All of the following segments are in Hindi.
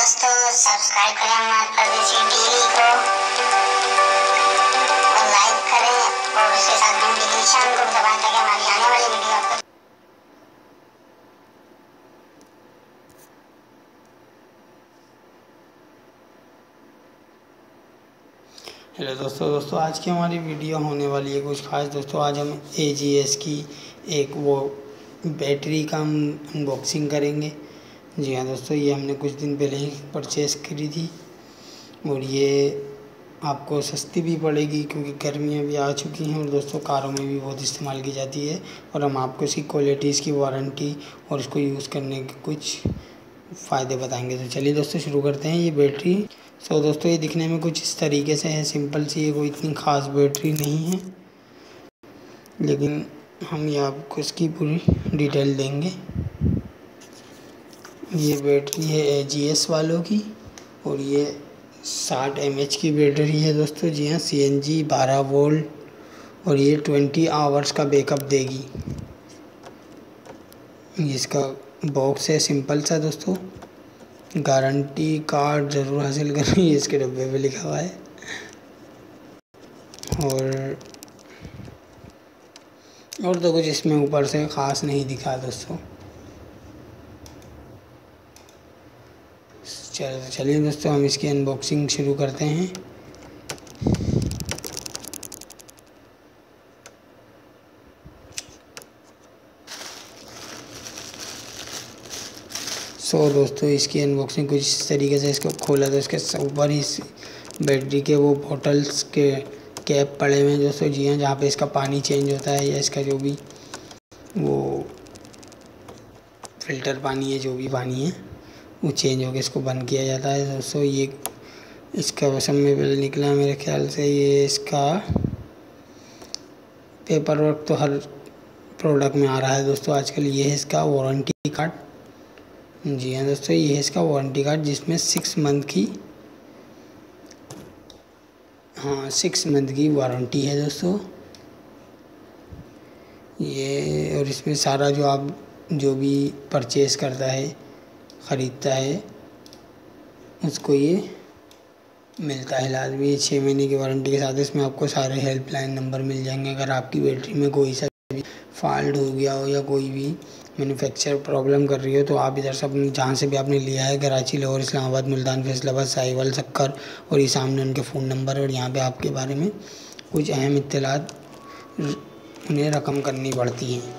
दोस्तों, सब्सक्राइब करें हमारे परदेसी टीवी को और लाइक करें और उसके साथ नोटिफिकेशन को दबाएं ताकि हमारी आने वाली वीडियो आपको। हेलो दोस्तों आज की हमारी वीडियो होने वाली है कुछ खास। दोस्तों आज हम AGS की एक वो बैटरी का अनबॉक्सिंग करेंगे। जी हाँ दोस्तों, ये हमने कुछ दिन पहले ही परचेज़ करी थी और ये आपको सस्ती भी पड़ेगी क्योंकि गर्मियाँ भी आ चुकी हैं और दोस्तों कारों में भी बहुत इस्तेमाल की जाती है। और हम आपको इसकी क्वालिटी, इसकी वारंटी और इसको यूज़ करने के कुछ फ़ायदे बताएंगे। तो चलिए दोस्तों शुरू करते हैं। ये बैटरी दोस्तों ये दिखने में कुछ इस तरीके से है, सिंपल सी है, कोई इतनी ख़ास बैटरी नहीं है, लेकिन हम ये आपको इसकी पूरी डिटेल देंगे। ये बैटरी है AGS वालों की और ये 60 mAh की बैटरी है दोस्तों। जी हाँ, CNG 12 वोल्ट और ये 20 आवर्स का बैकअप देगी। इसका बॉक्स है सिंपल सा दोस्तों। गारंटी कार्ड ज़रूर हासिल करनी है, इसके डब्बे पे लिखा हुआ है। और तो कुछ इसमें ऊपर से ख़ास नहीं दिखा दोस्तों। चलिए दोस्तों हम इसकी अनबॉक्सिंग शुरू करते हैं। दोस्तों इसकी अनबॉक्सिंग कुछ इस तरीके से, इसको खोला तो इसके ऊपर ही बैटरी के वो बॉटल्स के कैप पड़े हुए हैं दोस्तों। जी हाँ, जहाँ पे इसका पानी चेंज होता है या इसका जो भी वो फ़िल्टर पानी है, जो भी पानी है वो चेंज होकर इसको बंद किया जाता है दोस्तों। ये इसका वसम में बिल निकला मेरे ख्याल से। ये इसका पेपर वर्क तो हर प्रोडक्ट में आ रहा है दोस्तों आजकल। ये है इसका वारंटी कार्ड। जी हाँ दोस्तों, ये है इसका वारंटी कार्ड जिसमें 6 मंथ की 6 मंथ की वारंटी है दोस्तों। ये और इसमें सारा जो भी परचेज़ करता है, ख़रीदता है, उसको ये मिलता है लाजमी 6 महीने की वारंटी के साथ। इसमें आपको सारे हेल्पलाइन नंबर मिल जाएंगे। अगर आपकी बैटरी में कोई सा भी फॉल्ट हो गया हो या कोई भी मैन्युफैक्चर प्रॉब्लम कर रही हो तो आप इधर से अपनी जहाँ से भी आपने लिया है, कराची, लाहौर, इस्लामाबाद, मुल्तान, फैसलाबाद, साहिवाल, सक्कर, और ये सामने उनके फ़ोन नंबर और यहाँ पे आपके बारे में कुछ अहम इत्तलात उन्हें रकम करनी पड़ती हैं।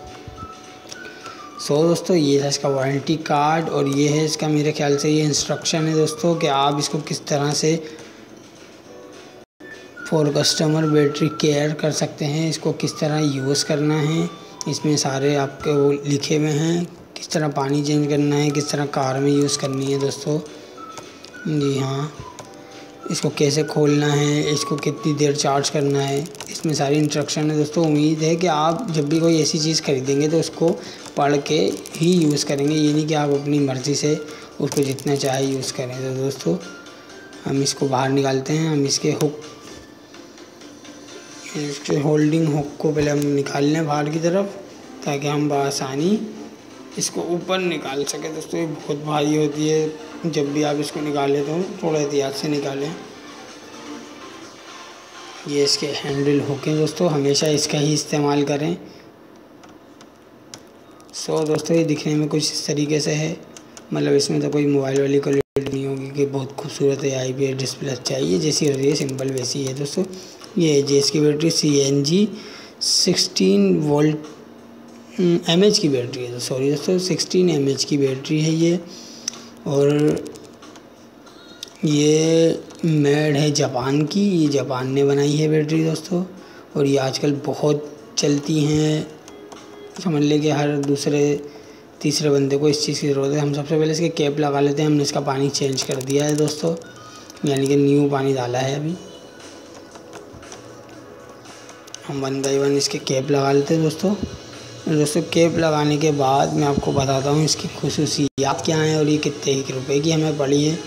दोस्तों ये है इसका वारंटी कार्ड और ये है इसका मेरे ख्याल से ये इंस्ट्रक्शन है दोस्तों कि आप इसको किस तरह से फॉर कस्टमर बैटरी केयर कर सकते हैं, इसको किस तरह यूज़ करना है। इसमें सारे आपके वो लिखे हुए हैं, किस तरह पानी चेंज करना है, किस तरह कार में यूज़ करनी है दोस्तों। जी हाँ, इसको कैसे खोलना है, इसको कितनी देर चार्ज करना है, इसमें सारी इंस्ट्रक्शन है दोस्तों। उम्मीद है कि आप जब भी कोई ऐसी चीज़ खरीदेंगे तो उसको पढ़ के ही यूज़ करेंगे, ये नहीं कि आप अपनी मर्ज़ी से उसको जितना चाहे यूज़ करें। तो दोस्तों हम इसको बाहर निकालते हैं। हम इसके होल्डिंग हुक को पहले हम निकाल लें बाहर की तरफ ताकि हम बआसानी इसको ऊपर निकाल सकें दोस्तों। ये बहुत भारी होती है, जब भी आप इसको निकालें तो थोड़ा एहतियात से निकालें। ये इसके हैंडल हुक हैं दोस्तों, हमेशा इसका ही इस्तेमाल करें। दोस्तों ये दिखने में कुछ इस तरीके से है, मतलब इसमें तो कोई मोबाइल वाली क्वालिटी नहीं होगी कि बहुत खूबसूरत है, IPS डिस्प्ले चाहिए, जैसी होती है सिंपल वैसी है दोस्तों। ये AGS की बैटरी CNG 16 वोल्ट mAh की बैटरी है। सॉरी दोस्तों, 16 mAh की बैटरी है ये। और ये मेड है जापान की, ये जापान ने बनाई है बैटरी दोस्तों। और ये आजकल बहुत चलती हैं, समझ लें कि हर दूसरे तीसरे बंदे को इस चीज़ की ज़रूरत है। हम सबसे पहले इसके कैप लगा लेते हैं। हमने इसका पानी चेंज कर दिया है दोस्तों, यानी कि न्यू पानी डाला है अभी। हम 1 बाई 1 इसके कैप लगा लेते हैं दोस्तों। कैप लगाने के बाद मैं आपको बताता हूँ इसकी खुसूसियात क्या हैं और ये कितने ही रुपए की हमें पड़ी है।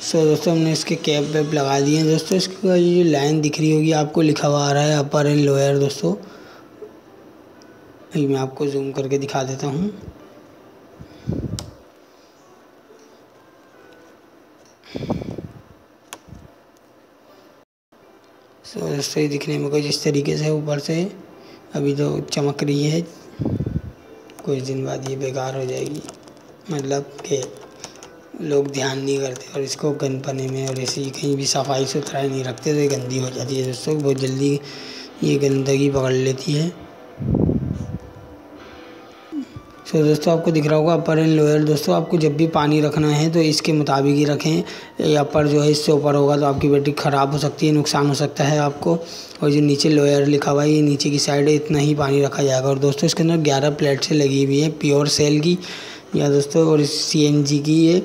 सो दोस्तों हमने इसके कैप वैप लगा दिए हैं दोस्तों। इसका ये जो लाइन दिख रही होगी आपको लिखा हुआ आ रहा है अपर एंड लोअर दोस्तों। अभी मैं आपको जूम करके दिखा देता हूँ। सो दोस्तों ये दिखने में कुछ इस तरीके से ऊपर से अभी तो चमक रही है, कुछ दिन बाद ये बेकार हो जाएगी, मतलब कि लोग ध्यान नहीं करते और इसको गंद पाने में और ऐसे ही कहीं भी सफाई सुथराई नहीं रखते तो ये गंदी हो जाती है दोस्तों। बहुत जल्दी ये गंदगी पकड़ लेती है। सो दोस्तों आपको दिख रहा होगा अपर एंड लोअर दोस्तों। आपको जब भी पानी रखना है तो इसके मुताबिक ही रखें। ये अपर जो है इससे ऊपर होगा तो आपकी बैटरी ख़राब हो सकती है, नुकसान हो सकता है आपको। और जो नीचे लोअर लिखा हुआ है ये नीचे की साइड है, इतना ही पानी रखा जाएगा। और दोस्तों इसके अंदर 11 प्लेट से लगी हुई है प्योर सेल की या दोस्तों, और CNG की ये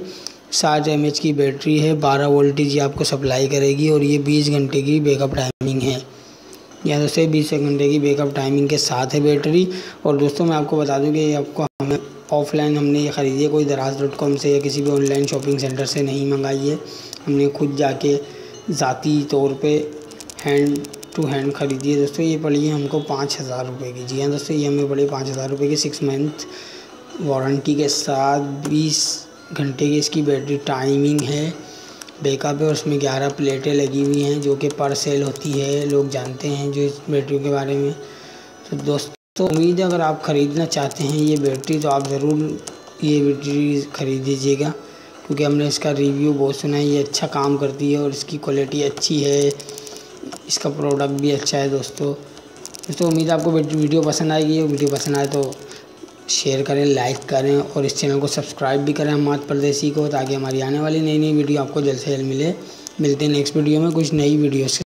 60 mAh की बैटरी है, 12 वोल्टेज ये आपको सप्लाई करेगी और ये 20 घंटे की बैकअप टाइमिंग है या दोस्तों 20 घंटे की बैकअप टाइमिंग के साथ है बैटरी। और दोस्तों मैं आपको बता दूं कि ये आपको हमें ऑफलाइन हमने ये ख़रीदी है, कोई दराज.com से या किसी भी ऑनलाइन शॉपिंग सेंटर से नहीं मंगाई है। हमने खुद जाके ज़ाती तौर पे हैंड टू हैंड ख़रीदी है दोस्तों। ये पड़ी है हमको 5,000 रुपये की। जी हाँ दोस्तों, ये हमें पड़ी 5,000 रुपये की 6 मंथ वारंटी के साथ। 20 घंटे की इसकी बैटरी टाइमिंग है, बैकअप है और उसमें 11 प्लेटें लगी हुई हैं जो कि पर सेल होती है, लोग जानते हैं जो इस बैटरी के बारे में। तो दोस्तों उम्मीद है अगर आप ख़रीदना चाहते हैं ये बैटरी तो आप ज़रूर ये बैटरी ख़रीद दीजिएगा, क्योंकि हमने इसका रिव्यू बहुत सुना है, ये अच्छा काम करती है और इसकी क्वालिटी अच्छी है, इसका प्रोडक्ट भी अच्छा है दोस्तों। उम्मीद है आपको वीडियो पसंद आएगी। वीडियो पसंद आए तो शेयर करें, लाइक करें और इस चैनल को सब्सक्राइब भी करें हम मात्र परदेसी को, ताकि हमारी आने वाली नई वीडियो आपको जल्द से जल्द मिलते हैं नेक्स्ट वीडियो में कुछ नई वीडियो से।